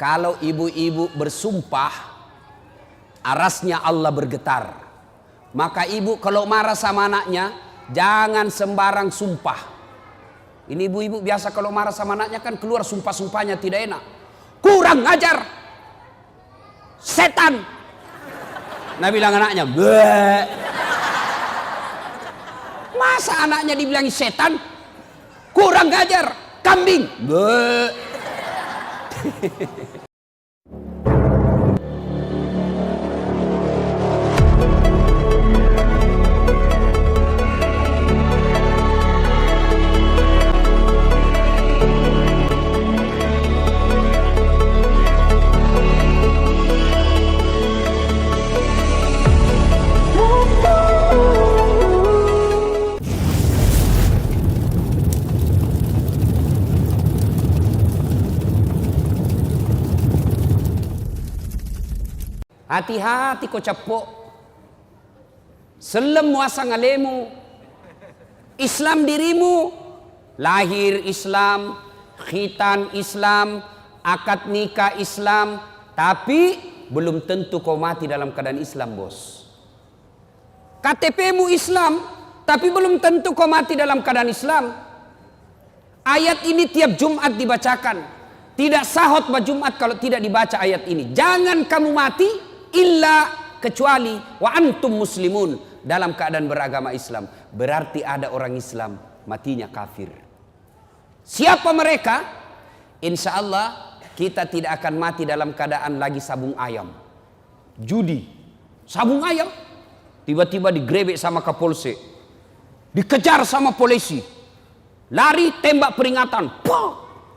Kalau ibu-ibu bersumpah, arasnya Allah bergetar. Maka ibu kalau marah sama anaknya, jangan sembarang sumpah. Ini ibu-ibu biasa kalau marah sama anaknya kan keluar sumpah-sumpahnya tidak enak. Kurang ngajar, setan. Nah bilang anaknya, bleh. Masa anaknya dibilang setan? Kurang ngajar, kambing. Bleh. Hati-hati kau capok. Selem muasa ngalemu. Islam dirimu. Lahir Islam, khitan Islam, akad nikah Islam. Tapi belum tentu kau mati dalam keadaan Islam, bos. KTP-mu Islam, tapi belum tentu kau mati dalam keadaan Islam. Ayat ini tiap Jumat dibacakan. Tidak sah khutbah Jumat kalau tidak dibaca ayat ini. Jangan kamu mati illa kecuali wa antum muslimun, dalam keadaan beragama Islam. Berarti ada orang Islam matinya kafir. Siapa mereka? Insya Allah kita tidak akan mati dalam keadaan lagi sabung ayam, judi, sabung ayam. Tiba-tiba digrebek sama kapolsek, dikejar sama polisi, lari tembak peringatan, pak,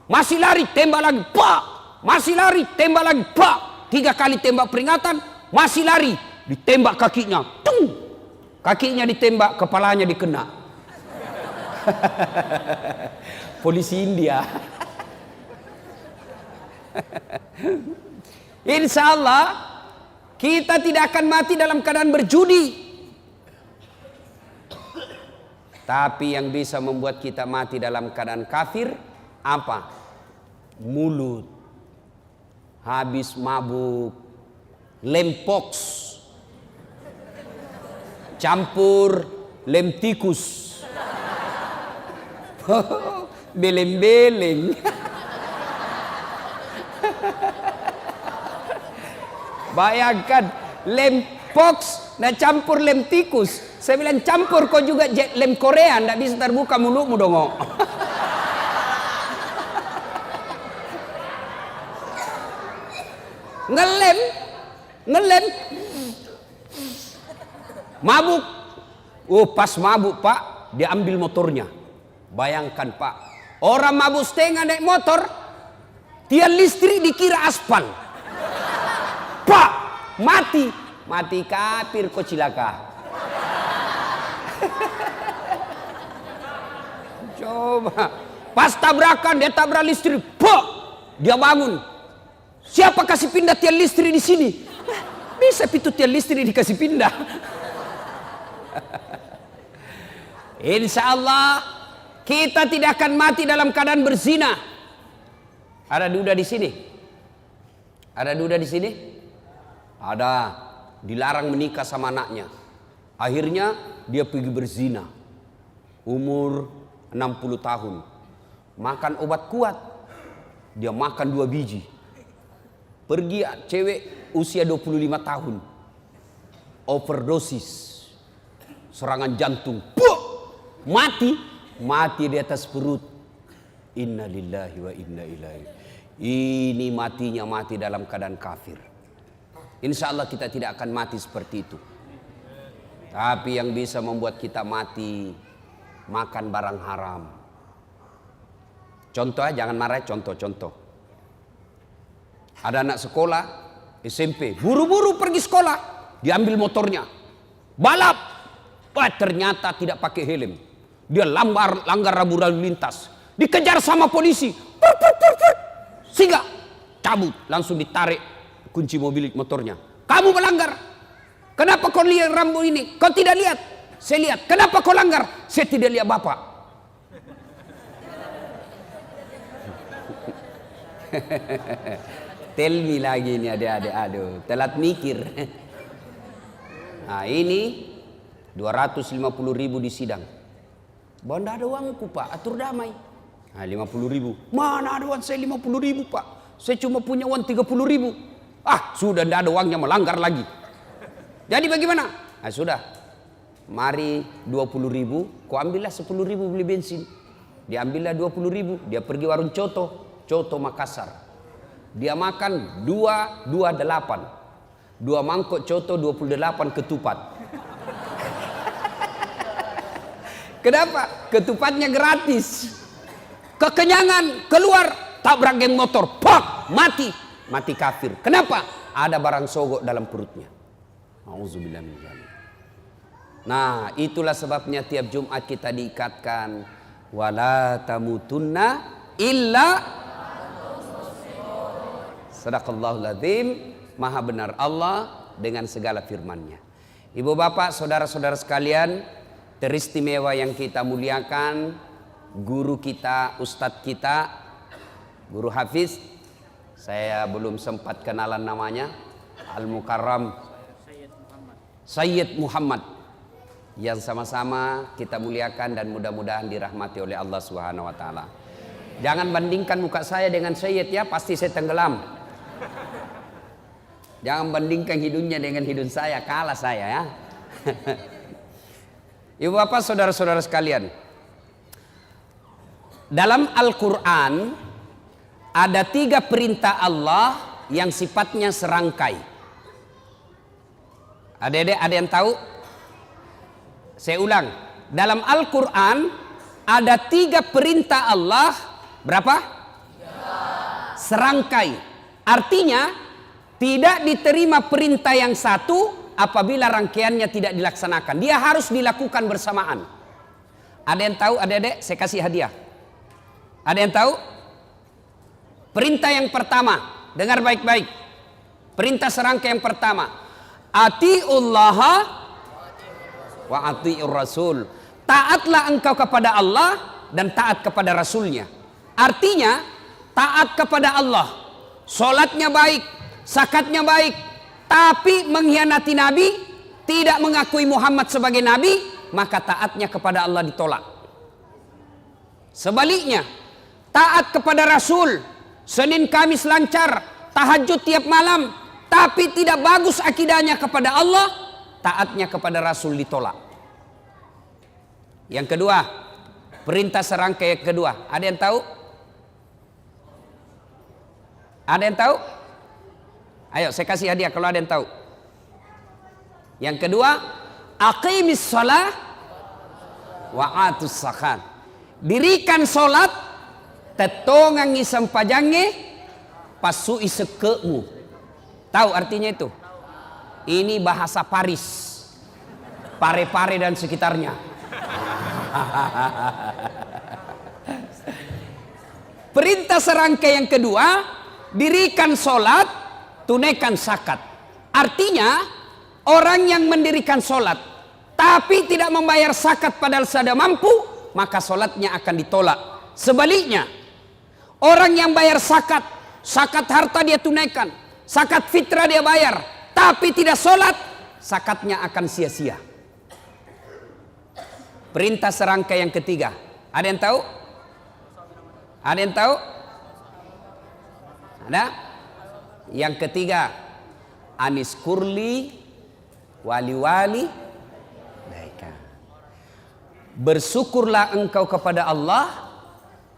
masih lari tembak lagi, pak, masih lari tembak lagi, pak. 3 kali tembak peringatan, masih lari, ditembak kakinya, tung, kakinya ditembak, kepalanya dikena. Polisi India. Insya Allah kita tidak akan mati dalam keadaan berjudi. Tapi yang bisa membuat kita mati dalam keadaan kafir apa? Mulut. Habis mabuk, lempox, campur lem tikus, beleng-beleng. Bayangkan lempox dan campur lem tikus. Saya bilang campur kau juga lem Korea, ndak bisa terbuka mulutmu dong. Ngelem, mabuk. Oh pas mabuk pak, dia ambil motornya. Bayangkan pak, orang mabuk setengah naik motor, tiang listrik dikira aspal. Pak, mati kafir kok cilaka. Coba, pas tabrakan dia tabrak listrik, pak, dia bangun. Siapa kasih pindah tiang listrik di sini? Bisa pintu tiang listrik dikasih pindah. Insya Allah kita tidak akan mati dalam keadaan berzina. Ada duda di sini? Ada duda di sini? Ada. Dilarang menikah sama anaknya. Akhirnya dia pergi berzina. Umur 60 tahun. Makan obat kuat. Dia makan 2 biji. Pergi cewek usia 25 tahun. Overdosis. Serangan jantung. Puh! Mati di atas perut. Inna lillahi wa inna ilaihi. Ini matinya mati dalam keadaan kafir. Insya Allah kita tidak akan mati seperti itu. Tapi yang bisa membuat kita mati, makan barang haram. Contoh, jangan marah, contoh. Ada anak sekolah SMP, buru-buru pergi sekolah, diambil motornya, balap, ternyata tidak pakai helm. Dia langgar rambu lalu lintas, dikejar sama polisi, sehingga cabut, langsung ditarik kunci mobil motornya. Kamu melanggar, kenapa kau lihat rambu ini? Kau tidak lihat? Saya lihat. Kenapa kau langgar? Saya tidak lihat bapak. Tell me lagi ini adik-adik. Aduh, telat mikir. Nah ini 250.000 di sidang. Bahwa tidak ada uangku pak, atur damai. Nah 50.000. Mana ada uang saya 50.000 pak? Saya cuma punya uang 30.000. Ah sudah tidak ada uangnya, melanggar lagi. Jadi bagaimana? Nah sudah. Mari 20.000, kau ambillah 10.000 beli bensin. Dia ambillah 20.000, dia pergi warung Coto Makassar. Dia makan 2 mangkok Coto 28 ketupat. Kenapa? Ketupatnya gratis. Kekenyangan, keluar, tabrak geng motor, pak, mati kafir. Kenapa? Ada barang sogok dalam perutnya. Auzubillah min dzalik. Nah, itulah sebabnya tiap Jumat kita diikatkan wala tamutunna illa Sadaqallahul Azim. Maha benar Allah dengan segala firman-Nya. Ibu bapak, saudara-saudara sekalian, teristimewa yang kita muliakan, guru kita, ustadz kita, guru Hafiz, saya belum sempat kenalan namanya, Al-Mukarram Sayyid Muhammad, yang sama-sama kita muliakan dan mudah-mudahan dirahmati oleh Allah Subhanahu wa taala. Jangan bandingkan muka saya dengan Sayyid ya, pasti saya tenggelam. Jangan bandingkan hidungnya dengan hidung saya, kalah saya ya. Ibu bapak, saudara-saudara sekalian, dalam Al-Quran ada 3 perintah Allah yang sifatnya serangkai. Ada yang tahu? Saya ulang, dalam Al-Quran ada 3 perintah Allah. Berapa? 3. Serangkai. Artinya tidak diterima perintah yang satu apabila rangkaiannya tidak dilaksanakan. Dia harus dilakukan bersamaan. Ada yang tahu adik-adik? Saya kasih hadiah. Ada yang tahu? Perintah yang pertama, dengar baik-baik. Perintah serangkai yang pertama, atiullaha wa atiur rasul. Taatlah engkau kepada Allah dan taat kepada Rasulnya. Artinya taat kepada Allah, sholatnya baik, zakatnya baik, tapi mengkhianati Nabi, tidak mengakui Muhammad sebagai Nabi, maka taatnya kepada Allah ditolak. Sebaliknya, taat kepada Rasul, Senin Kamis lancar, tahajud tiap malam, tapi tidak bagus akidahnya kepada Allah, taatnya kepada Rasul ditolak. Yang kedua, perintah serangkai yang kedua, ada yang tahu? Ada yang tahu? Ayo saya kasih hadiah kalau ada yang tahu. Yang kedua, aqimis shalah wa atus zakat. Dirikan solat, tetongangi sempajange, pasui sekemu. Tahu artinya itu? Ini bahasa Paris, Pare-Pare dan sekitarnya. Perintah serangkai yang kedua, dirikan solat, tunaikan zakat. Artinya orang yang mendirikan solat tapi tidak membayar zakat padahal sudah mampu, maka solatnya akan ditolak. Sebaliknya, orang yang bayar zakat, zakat harta dia tunaikan, zakat fitrah dia bayar, tapi tidak solat, zakatnya akan sia-sia. Perintah serangkai yang ketiga, ada yang tahu? Ada yang tahu? Ada? Yang ketiga, anis kurli wali baika. Bersyukurlah engkau kepada Allah,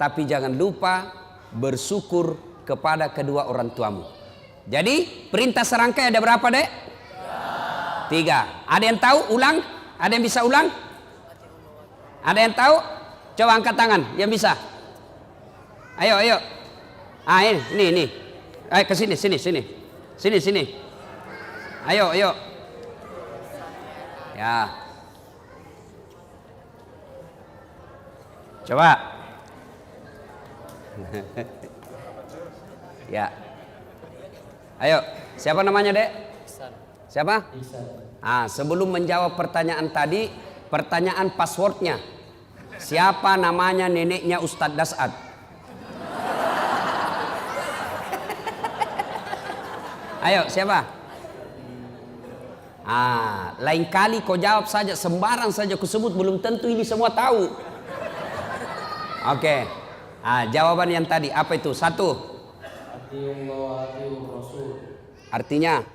tapi jangan lupa bersyukur kepada kedua orang tuamu. Jadi perintah serangkai ada berapa dek? 3. Ada yang tahu? Ulang? Ada yang bisa ulang? Ada yang tahu? Coba angkat tangan yang bisa. Ayo. Ah ini. Ayo ke sini. Sini. Ayo. Ya. Coba. Ya. Ayo, siapa namanya, Dek? Siapa? Sebelum menjawab pertanyaan tadi, pertanyaan passwordnya. Siapa namanya neneknya Ustadz Dasad? Ayo, siapa? Lain kali kau jawab saja, sembarang saja kau sebut, belum tentu ini semua tahu. Oke. Jawaban yang tadi apa itu? 1. Artinya?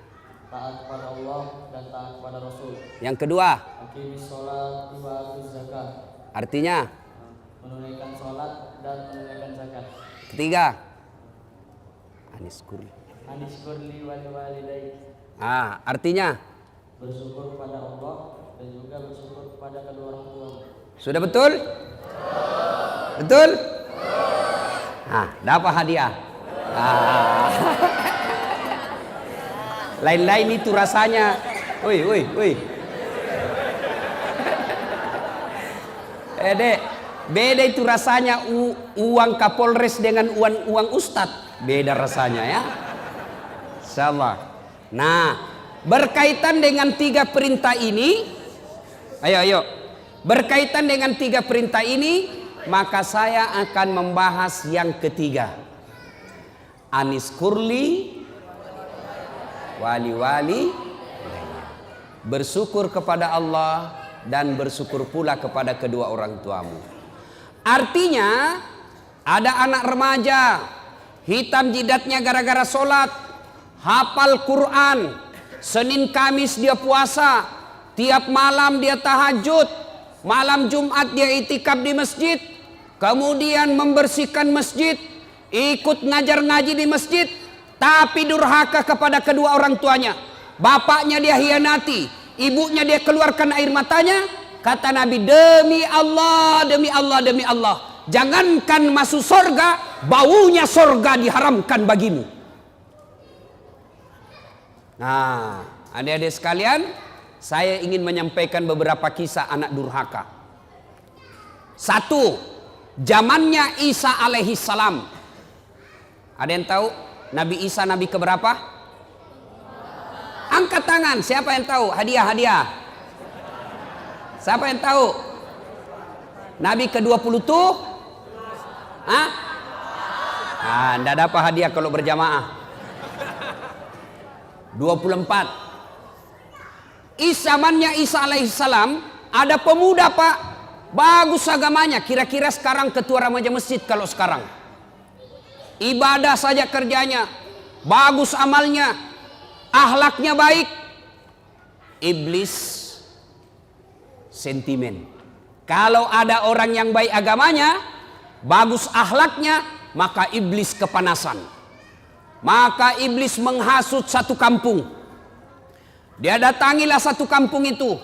Taat kepada Allah dan taat kepada Rasul. Yang kedua? Aqimis sholat wa atuz zakat. Artinya? Menunaikan sholat dan menunaikan zakat. Ketiga? Aniskurli wal walidayk. Artinya? Bersyukur kepada Allah dan juga bersyukur kepada kedua orang tua. Sudah betul? Betul? Dapat hadiah. Lain-lain itu rasanya. Woi. Dek, beda itu rasanya uang Kapolres dengan uang Ustadz. Beda rasanya ya. Insyaallah. Nah, berkaitan dengan 3 perintah ini, ayo. Berkaitan dengan 3 perintah ini, maka saya akan membahas yang ketiga. Aniskurli wali. Bersyukur kepada Allah dan bersyukur pula kepada kedua orang tuamu. Artinya, ada anak remaja, hitam jidatnya gara-gara sholat, hafal Quran, Senin Kamis dia puasa, tiap malam dia tahajud, malam Jumat dia itikaf di masjid, kemudian membersihkan masjid, ikut ngajar ngaji di masjid, tapi durhaka kepada kedua orang tuanya. Bapaknya dia hianati, ibunya dia keluarkan air matanya. Kata Nabi, demi Allah, jangankan masuk surga, baunya surga diharamkan bagimu. Nah, adik-adik sekalian, saya ingin menyampaikan beberapa kisah anak durhaka. 1. Zamannya Isa alaihi salam. Ada yang tahu Nabi Isa nabi keberapa? Angkat tangan, siapa yang tahu? Hadiah. Siapa yang tahu? Nabi ke-20 tuh? Nggak dapat hadiah kalau berjamaah. 24. Zamannya Isa alaihissalam, ada pemuda pak, bagus agamanya, kira-kira sekarang ketua remaja masjid kalau sekarang. Ibadah saja kerjanya, bagus amalnya, akhlaknya baik. Iblis sentimen. Kalau ada orang yang baik agamanya, bagus akhlaknya, maka iblis kepanasan. Maka iblis menghasut satu kampung. Dia datangilah satu kampung itu.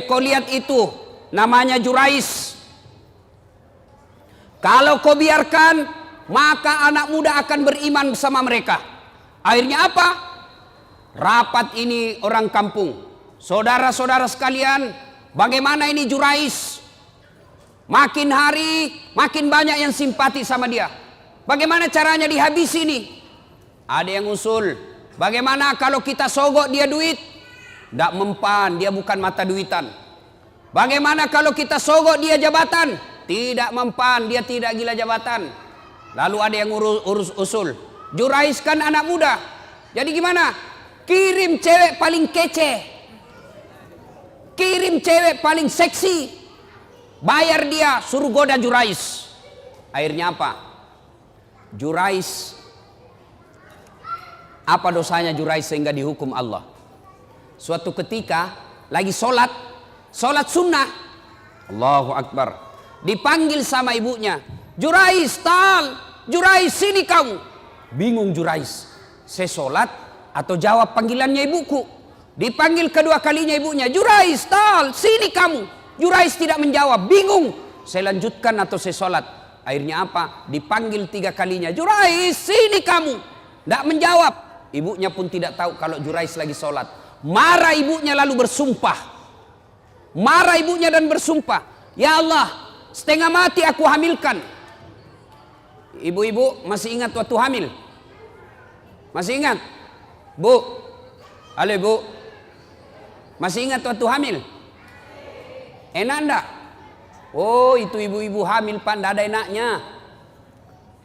Kau lihat itu, namanya Jurais. Kalau kau biarkan, maka anak muda akan beriman bersama mereka. Akhirnya apa? Rapat ini orang kampung. Saudara-saudara sekalian, bagaimana ini Jurais? Makin hari, makin banyak yang simpati sama dia. Bagaimana caranya dihabisi ini? Ada yang usul, bagaimana kalau kita sogok dia duit? Tidak mempan, dia bukan mata duitan. Bagaimana kalau kita sogok dia jabatan? Tidak mempan, dia tidak gila jabatan. Lalu ada yang urus usul, Jurais kan anak muda. Jadi gimana? Kirim cewek paling kece, kirim cewek paling seksi, bayar dia, suruh goda Jurais. Akhirnya apa? Jurais, apa dosanya Jurais sehingga dihukum Allah? Suatu ketika lagi sholat sunnah, Allahu Akbar, dipanggil sama ibunya, Jurais, Jurais sini kamu. Bingung Jurais, saya sholat atau jawab panggilannya ibuku? Dipanggil kedua kalinya ibunya, Jurais, sini kamu. Jurais tidak menjawab, bingung, saya lanjutkan atau saya sholat? Akhirnya apa? Dipanggil 3 kalinya, Jurais, sini kamu. Tidak menjawab. Ibunya pun tidak tahu kalau Jurais lagi sholat. Marah ibunya lalu bersumpah. Marah ibunya dan bersumpah, ya Allah, setengah mati aku hamilkan. Ibu-ibu masih ingat waktu hamil? Masih ingat? Bu, halo ibu, masih ingat waktu hamil? Enak enggak? Oh, itu ibu-ibu hamil pak, enggak ada enaknya.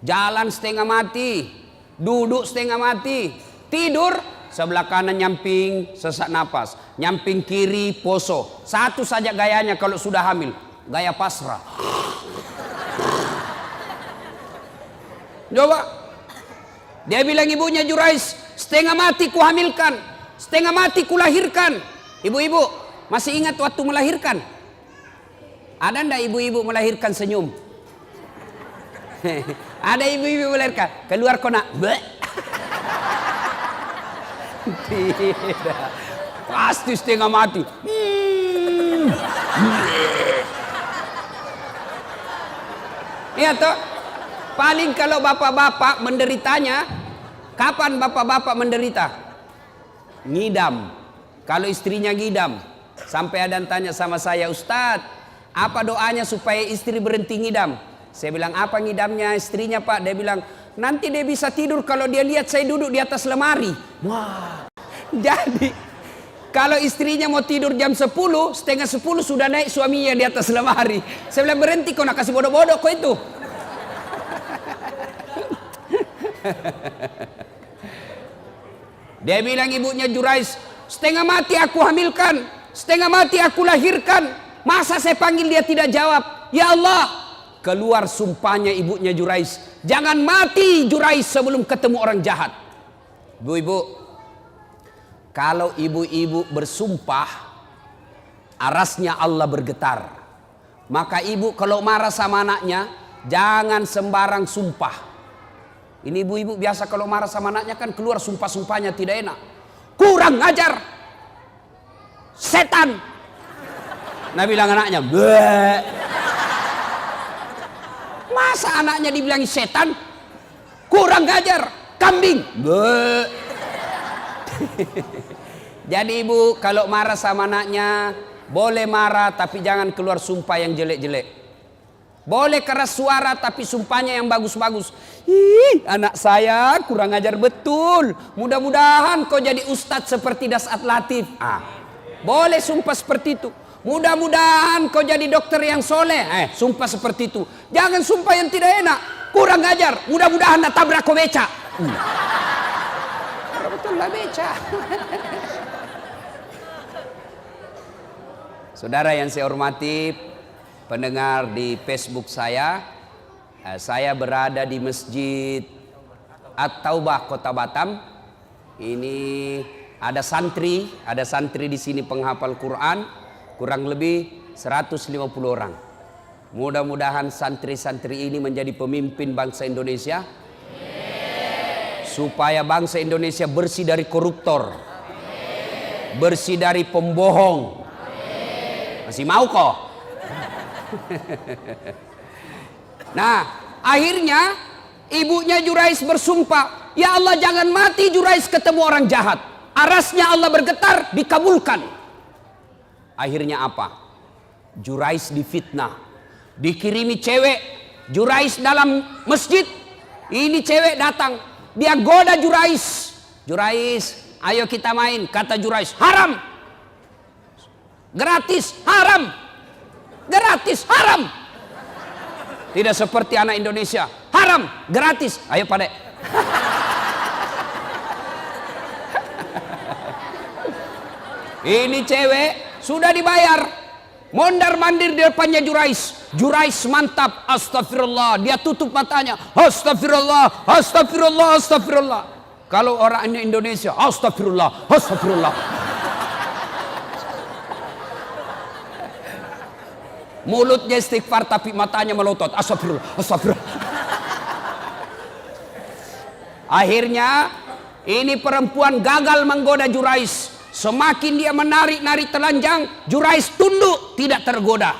Jalan setengah mati, duduk setengah mati, tidur sebelah kanan nyamping sesak napas, nyamping kiri poso. Satu saja gayanya kalau sudah hamil, gaya pasrah. Coba. Dia bilang ibunya Jurais, setengah mati ku hamilkan, setengah mati ku lahirkan. Ibu-ibu masih ingat waktu melahirkan? Ada ndak ibu-ibu melahirkan senyum? Ada ibu-ibu melahirkan keluar kona. Tidak. Pasti setengah mati. Iya toh. Paling kalau bapak-bapak menderitanya, kapan bapak-bapak menderita? Ngidam. Kalau istrinya ngidam, sampai ada yang tanya sama saya, Ustadz, apa doanya supaya istri berhenti ngidam? Saya bilang, apa ngidamnya istrinya Pak? Dia bilang, nanti dia bisa tidur kalau dia lihat saya duduk di atas lemari. Wah. Jadi kalau istrinya mau tidur jam 10, setengah 10 sudah naik suaminya di atas lemari. Saya bilang, berhenti kau nak kasih bodoh-bodoh kau itu. Dia bilang ibunya Jurais, setengah mati aku hamilkan, setengah mati aku lahirkan. Masa saya panggil dia tidak jawab? Ya Allah, keluar sumpahnya ibunya Jurais, jangan mati Jurais sebelum ketemu orang jahat. Ibu-ibu, kalau ibu-ibu bersumpah, arasnya Allah bergetar. Maka ibu kalau marah sama anaknya, jangan sembarang sumpah. Ini ibu-ibu biasa kalau marah sama anaknya kan keluar sumpah-sumpahnya tidak enak. Kurang ngajar, setan. Nah bilang anaknya, bleh. Masa anaknya dibilang setan? Kurang ngajar, kambing. Bleh. Jadi ibu kalau marah sama anaknya, boleh marah tapi jangan keluar sumpah yang jelek-jelek. Boleh keras suara tapi sumpahnya yang bagus-bagus. Ih, anak saya kurang ajar betul. Mudah-mudahan kau jadi ustadz seperti Dasat Latif. Boleh sumpah seperti itu. Mudah-mudahan kau jadi dokter yang soleh. Sumpah seperti itu. Jangan sumpah yang tidak enak. Kurang ajar. Mudah-mudahan nak tabrak kau beca. Betul lah beca. Saudara yang saya hormati, pendengar di Facebook saya berada di Masjid At-Taubah Kota Batam. Ini ada santri di sini penghafal Quran, kurang lebih 150 orang. Mudah-mudahan santri-santri ini menjadi pemimpin bangsa Indonesia, supaya bangsa Indonesia bersih dari koruptor, bersih dari pembohong. Masih mau kok? Nah, akhirnya ibunya Jurais bersumpah, ya Allah jangan mati Jurais ketemu orang jahat. Arasnya Allah bergetar, dikabulkan. Akhirnya apa? Jurais difitnah, dikirimi cewek. Jurais dalam masjid, ini cewek datang, dia goda Jurais. Jurais, ayo kita main. Kata Jurais, haram. Gratis, haram. Gratis, haram. Tidak seperti anak Indonesia, haram, gratis. Ayo Pak Dek. Ini cewek sudah dibayar, mondar mandir di depannya Jurais. Jurais mantap, astagfirullah. Dia tutup matanya, astagfirullah, astagfirullah, astagfirullah. Kalau orang Indonesia, astagfirullah, astagfirullah. Mulutnya istighfar tapi matanya melotot, astagfirullah, astagfirullah. Akhirnya ini perempuan gagal menggoda Jurais. Semakin dia menarik-narik telanjang, Jurais tunduk, tidak tergoda.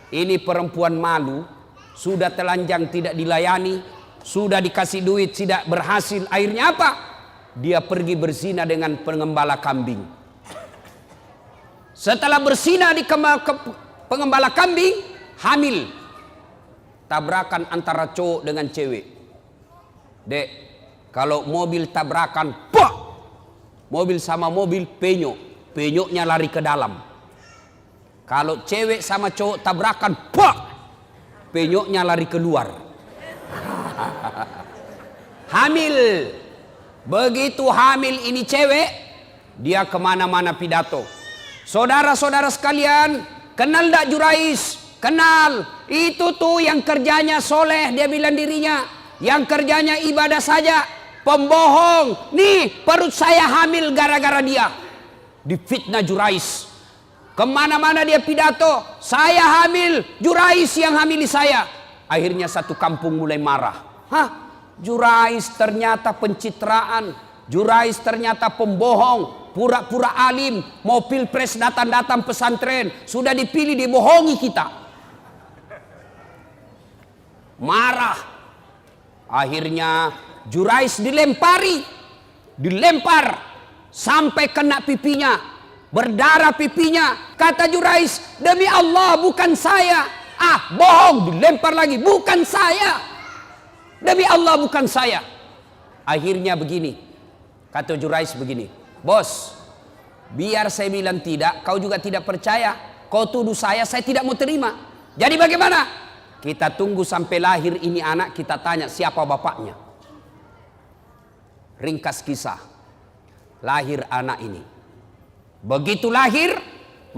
Ini perempuan malu, sudah telanjang tidak dilayani, sudah dikasih duit tidak berhasil. Akhirnya apa? Dia pergi berzina dengan pengembala kambing. Setelah berzina di pengembala kambing, hamil. Tabrakan antara cowok dengan cewek. Dek, kalau mobil tabrakan, pak! Mobil sama mobil penyok, penyoknya lari ke dalam. Kalau cewek sama cowok tabrakan, pak! Penyoknya lari keluar. Hamil. Begitu hamil ini cewek, dia kemana-mana pidato. Saudara-saudara sekalian, kenal tak Jurais? Kenal. Itu tuh yang kerjanya soleh, dia bilang dirinya. Yang kerjanya ibadah saja, pembohong. Nih perut saya hamil gara-gara dia. Difitnah Jurais. Kemana-mana dia pidato, saya hamil, Jurais yang hamili saya. Akhirnya satu kampung mulai marah. Hah? Jurais ternyata pencitraan. Jurais ternyata pembohong. Pura-pura alim. Mau pilpres datang-datang pesantren. Sudah dipilih, dibohongi kita. Marah. Akhirnya Jurais dilempari. Dilempar. Sampai kena pipinya. Berdarah pipinya. Kata Jurais, demi Allah bukan saya. Ah, bohong. Dilempar lagi, bukan saya. Demi Allah bukan saya. Akhirnya begini. Kata Jurais begini. Bos, biar saya bilang tidak, kau juga tidak percaya. Kau tuduh saya tidak mau terima. Jadi bagaimana? Kita tunggu sampai lahir ini anak, kita tanya siapa bapaknya. Ringkas kisah. Lahir anak ini. Begitu lahir,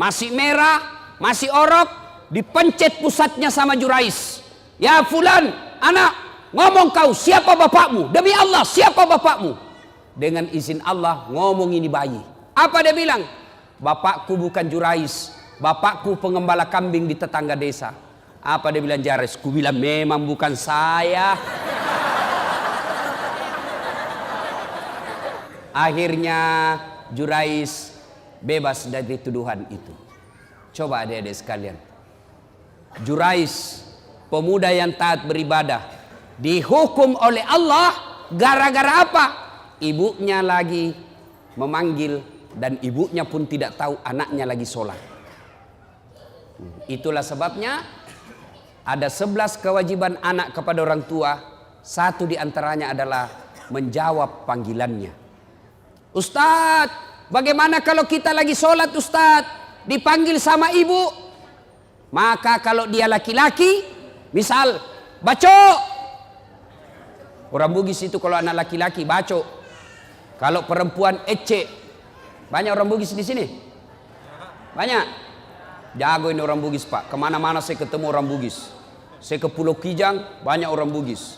masih merah, masih orok, dipencet pusatnya sama Jurais. Ya fulan, anak, ngomong kau, siapa bapakmu? Demi Allah, siapa bapakmu? Dengan izin Allah, ngomong ini bayi. Apa dia bilang? Bapakku bukan Jurais, bapakku pengembala kambing di tetangga desa. Apa dia bilang Jurais? Ku bilang memang bukan saya. Akhirnya Jurais bebas dari tuduhan itu. Coba adik-adik sekalian. Jurais, pemuda yang taat beribadah, dihukum oleh Allah gara-gara apa? Ibunya lagi memanggil dan ibunya pun tidak tahu anaknya lagi sholat. Itulah sebabnya ada 11 kewajiban anak kepada orang tua. Satu diantaranya adalah menjawab panggilannya. Ustadz, bagaimana kalau kita lagi sholat Ustadz, dipanggil sama ibu? Maka kalau dia laki-laki, misal baco. Orang Bugis itu kalau anak laki-laki baco. Kalau perempuan ece. Banyak orang Bugis di sini? Banyak? Jago ini orang Bugis Pak. Kemana-mana saya ketemu orang Bugis. Saya ke Pulau Kijang, banyak orang Bugis.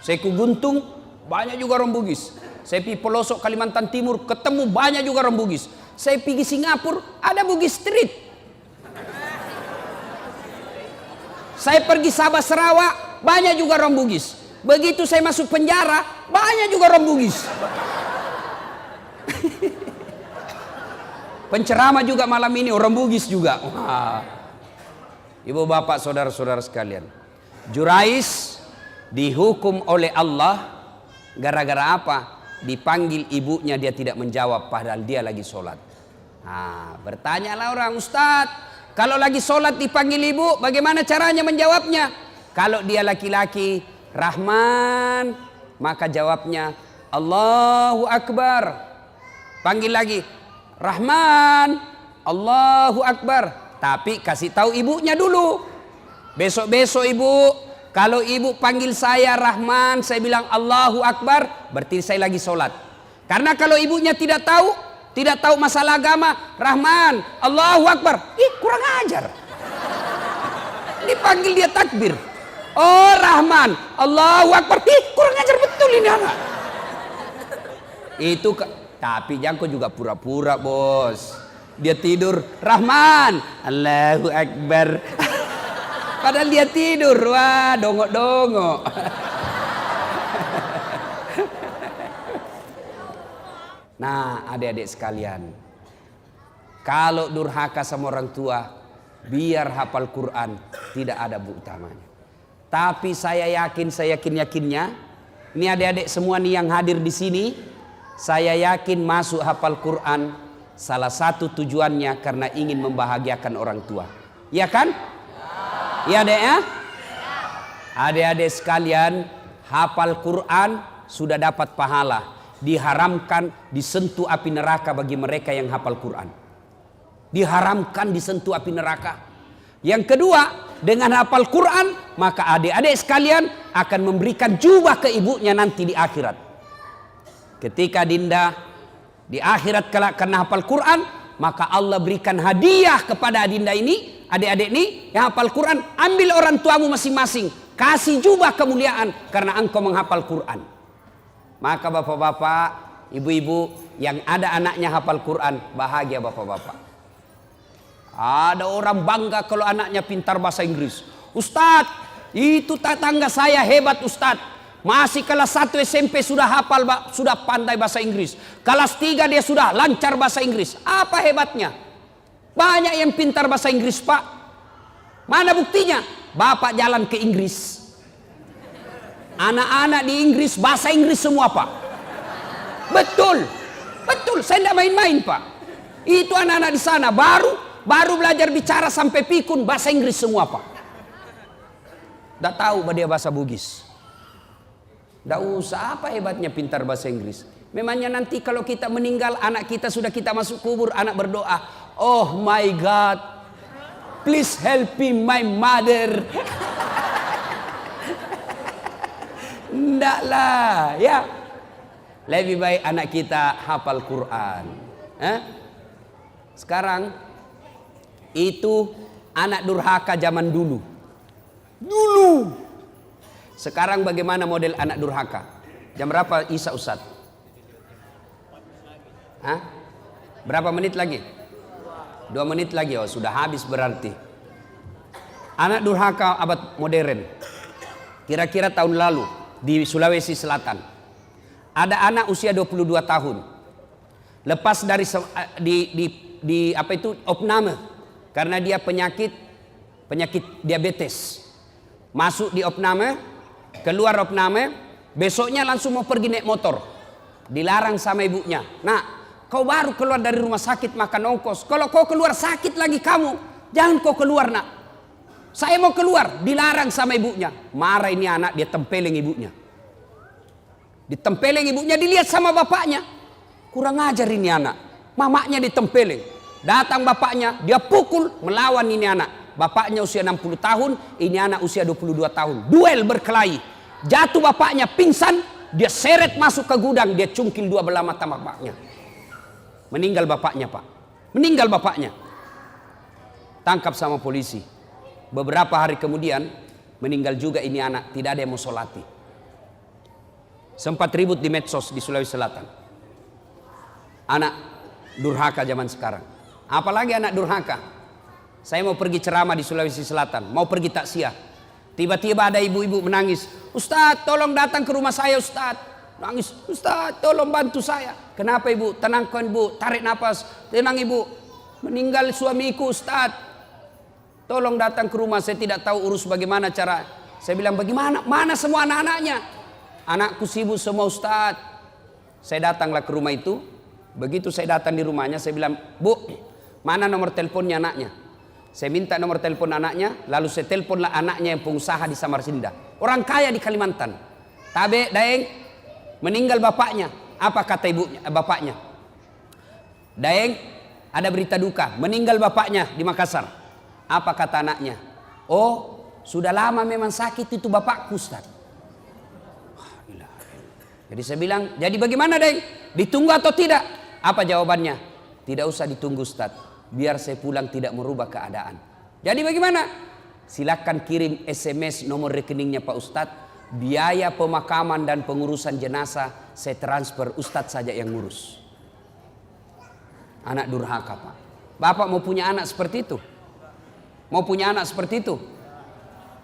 Saya ke Guntung, banyak juga orang Bugis. Saya pergi pelosok Kalimantan Timur, ketemu banyak juga orang Bugis. Saya pergi Singapura, ada Bugis Street. Saya pergi Sabah Sarawak, banyak juga orang Bugis. Begitu saya masuk penjara, banyak juga orang Bugis. Penceramah juga malam ini orang Bugis juga. Wah. Ibu bapak saudara-saudara sekalian, Jurais dihukum oleh Allah gara-gara apa? Dipanggil ibunya, dia tidak menjawab padahal dia lagi sholat. Nah, bertanyalah orang, Ustadz, kalau lagi sholat dipanggil ibu, bagaimana caranya menjawabnya? Kalau dia laki-laki, Rahman, maka jawabnya Allahu Akbar. Panggil lagi, Rahman, Allahu Akbar. Tapi kasih tahu ibunya dulu. Besok-besok ibu, kalau ibu panggil saya Rahman, saya bilang Allahu Akbar, berarti saya lagi sholat. Karena kalau ibunya tidak tahu masalah agama, Rahman, Allahu Akbar, kurang ajar. Dipanggil dia takbir. Oh Rahman, Allahu Akbar, kurang ajar betul ini anak. Itu tapi jangko juga pura-pura bos. Dia tidur, Rahman, Allahu Akbar. Padahal dia tidur, wah dongok-dongok. Nah adik-adik sekalian, kalau durhaka sama orang tua, biar hafal Quran, tidak ada bu utamanya. Tapi saya yakinnya, ini adik-adik semua nih yang hadir di sini, saya yakin masuk hafal Quran, salah satu tujuannya karena ingin membahagiakan orang tua. Ya kan? Ya adek ya? Adik-adik sekalian, hafal Quran sudah dapat pahala. Diharamkan disentuh api neraka bagi mereka yang hafal Quran. Diharamkan disentuh api neraka. Yang kedua, dengan hafal Quran, maka adik-adik sekalian akan memberikan jubah ke ibunya nanti di akhirat. Ketika dinda di akhirat kelak karena hafal Quran, maka Allah berikan hadiah kepada dinda ini, adik-adik ini yang hafal Quran. Ambil orang tuamu masing-masing, kasih jubah kemuliaan karena engkau menghafal Quran. Maka bapak-bapak, ibu-ibu yang ada anaknya hafal Quran, bahagia bapak-bapak. Ada orang bangga kalau anaknya pintar bahasa Inggris. Ustadz, itu tetangga saya hebat Ustadz. Masih kelas 1 SMP sudah hafal, sudah pandai bahasa Inggris. Kelas 3 dia sudah lancar bahasa Inggris. Apa hebatnya? Banyak yang pintar bahasa Inggris, Pak. Mana buktinya? Bapak jalan ke Inggris. Anak-anak di Inggris bahasa Inggris semua, Pak. Betul. Betul, saya tidak main-main, Pak. Itu anak-anak di sana baru belajar bicara sampai pikun bahasa Inggris semua, Pak. Tidak tahu dia bahasa Bugis. Tidak usah, apa hebatnya pintar bahasa Inggris. Memangnya nanti kalau kita meninggal, anak kita sudah kita masuk kubur, anak berdoa, oh my God, please help me my mother. Tidak lah, ya. Lebih baik anak kita hafal Quran. Sekarang itu anak durhaka zaman dulu. Sekarang bagaimana model anak durhaka? Jam berapa Isya Ustaz? Berapa menit lagi? 2 menit lagi. Oh, sudah habis berarti. Anak durhaka abad modern. Kira-kira tahun lalu di Sulawesi Selatan. Ada anak usia 22 tahun. Lepas dari apa itu opname karena dia penyakit diabetes. Masuk di opname, keluar opname, besoknya langsung mau pergi naik motor. Dilarang sama ibunya. Nah, kau baru keluar dari rumah sakit makan ongkos. Kalau kau keluar sakit lagi kamu, jangan kau keluar nak. Saya mau keluar, dilarang sama ibunya. Marah ini anak, dia tempeleng ibunya. Ditempeleng ibunya, dilihat sama bapaknya. Kurang ajar ini anak. Mamaknya ditempeleng. Datang bapaknya, dia pukul, melawan ini anak. Bapaknya usia 60 tahun, ini anak usia 22 tahun. Duel berkelahi. Jatuh bapaknya pingsan, dia seret masuk ke gudang, dia cungkil 2 belah mata bapaknya. Meninggal bapaknya, Pak. Meninggal bapaknya. Tangkap sama polisi. Beberapa hari kemudian meninggal juga ini anak, tidak ada yang mau solati. Sempat ribut di medsos di Sulawesi Selatan. Anak durhaka zaman sekarang. Apalagi anak durhaka. Saya mau pergi ceramah di Sulawesi Selatan, mau pergi takziah. Tiba-tiba ada ibu-ibu menangis. Ustadz, tolong datang ke rumah saya, Ustadz. Nangis, Ustadz, tolong bantu saya. Kenapa ibu? Tenangkan ibu, tarik nafas. Tenang ibu, meninggal suamiku, Ustadz. Tolong datang ke rumah, saya tidak tahu urus bagaimana cara. Saya bilang, bagaimana? Mana semua anak-anaknya? Anakku sibuk semua, Ustadz. Saya datanglah ke rumah itu. Begitu saya datang di rumahnya, saya bilang, Bu, mana nomor teleponnya anaknya? Saya minta nomor telepon anaknya, lalu saya teleponlah anaknya yang pengusaha di Samarinda. Orang kaya di Kalimantan. Tabe, Daeng, meninggal bapaknya. Apa kata ibunya, bapaknya? Daeng, ada berita duka, meninggal bapaknya di Makassar. Apa kata anaknya? Oh, sudah lama memang sakit itu bapakku, Ustaz. Jadi saya bilang, jadi bagaimana Daeng? Ditunggu atau tidak? Apa jawabannya? Tidak usah ditunggu, Ustaz. Biar saya pulang tidak merubah keadaan. Jadi bagaimana? Silakan kirim SMS nomor rekeningnya Pak Ustadz. Biaya pemakaman dan pengurusan jenazah saya transfer, Ustadz saja yang ngurus. Anak durhaka, Pak. Bapak mau punya anak seperti itu? Mau punya anak seperti itu?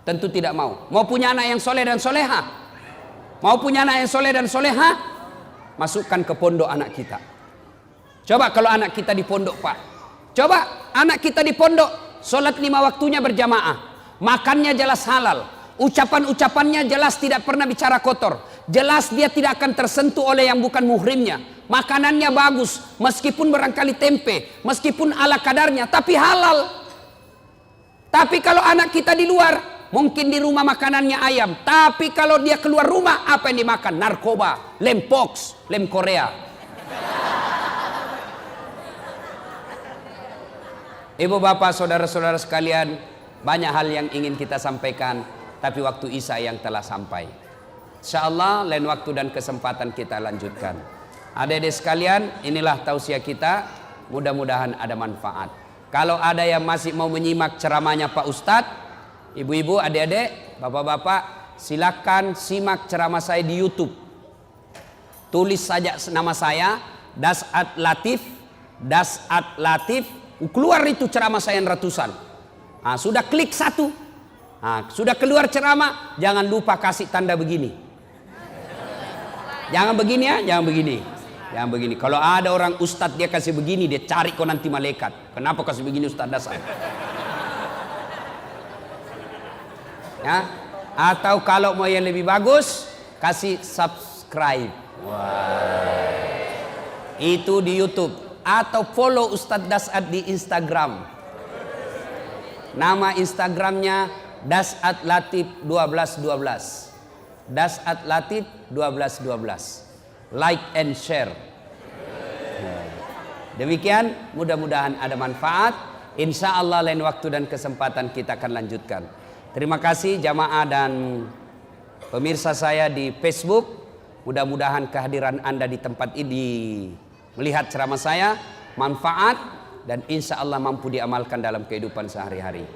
Tentu tidak mau. Mau punya anak yang soleh dan soleha? Mau punya anak yang soleh dan soleha? Masukkan ke pondok anak kita. Coba kalau anak kita di pondok, Pak. Coba anak kita di pondok, sholat 5 waktunya berjamaah, makannya jelas halal, ucapan-ucapannya jelas tidak pernah bicara kotor, jelas dia tidak akan tersentuh oleh yang bukan muhrimnya, makanannya bagus, meskipun barangkali tempe, meskipun ala kadarnya, tapi halal. Tapi kalau anak kita di luar, mungkin di rumah makanannya ayam, tapi kalau dia keluar rumah, apa yang dimakan? Narkoba, lem pox, lem Korea. Ibu bapak saudara-saudara sekalian, banyak hal yang ingin kita sampaikan, tapi waktu Isya yang telah sampai. InsyaAllah lain waktu dan kesempatan kita lanjutkan. Adik-adik sekalian, inilah tausiah kita. Mudah-mudahan ada manfaat. Kalau ada yang masih mau menyimak ceramahnya Pak Ustadz, ibu-ibu, adik-adik, bapak-bapak, silakan simak ceramah saya di YouTube. Tulis saja nama saya, Das'ad Latif, Das'ad Latif. Keluar itu ceramah saya yang ratusan. Nah, sudah klik satu. Nah, sudah keluar ceramah, jangan lupa kasih tanda begini. Jangan begini ya, jangan begini. Jangan begini. Kalau ada orang ustadz dia kasih begini, dia cari kau nanti malaikat. Kenapa kasih begini Ustadz Das'ad? Ya. Atau kalau mau yang lebih bagus, kasih subscribe. Wah. Itu di YouTube. Atau follow Ustadz Das'ad di Instagram. Nama Instagramnya Das'ad Latif 1212. Das'ad Latif 1212. Like and share. Demikian, mudah-mudahan ada manfaat. Insya Allah lain waktu dan kesempatan kita akan lanjutkan. Terima kasih jamaah dan pemirsa saya di Facebook. Mudah-mudahan kehadiran Anda di tempat ini melihat ceramah saya manfaat dan insya Allah mampu diamalkan dalam kehidupan sehari-hari.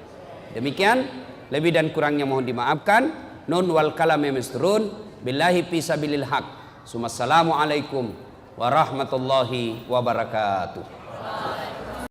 Demikian, lebih dan kurangnya mohon dimaafkan. Nun wal kalam misturun. Billahi fisabilil haq. Assalamualaikum warahmatullahi wabarakatuh.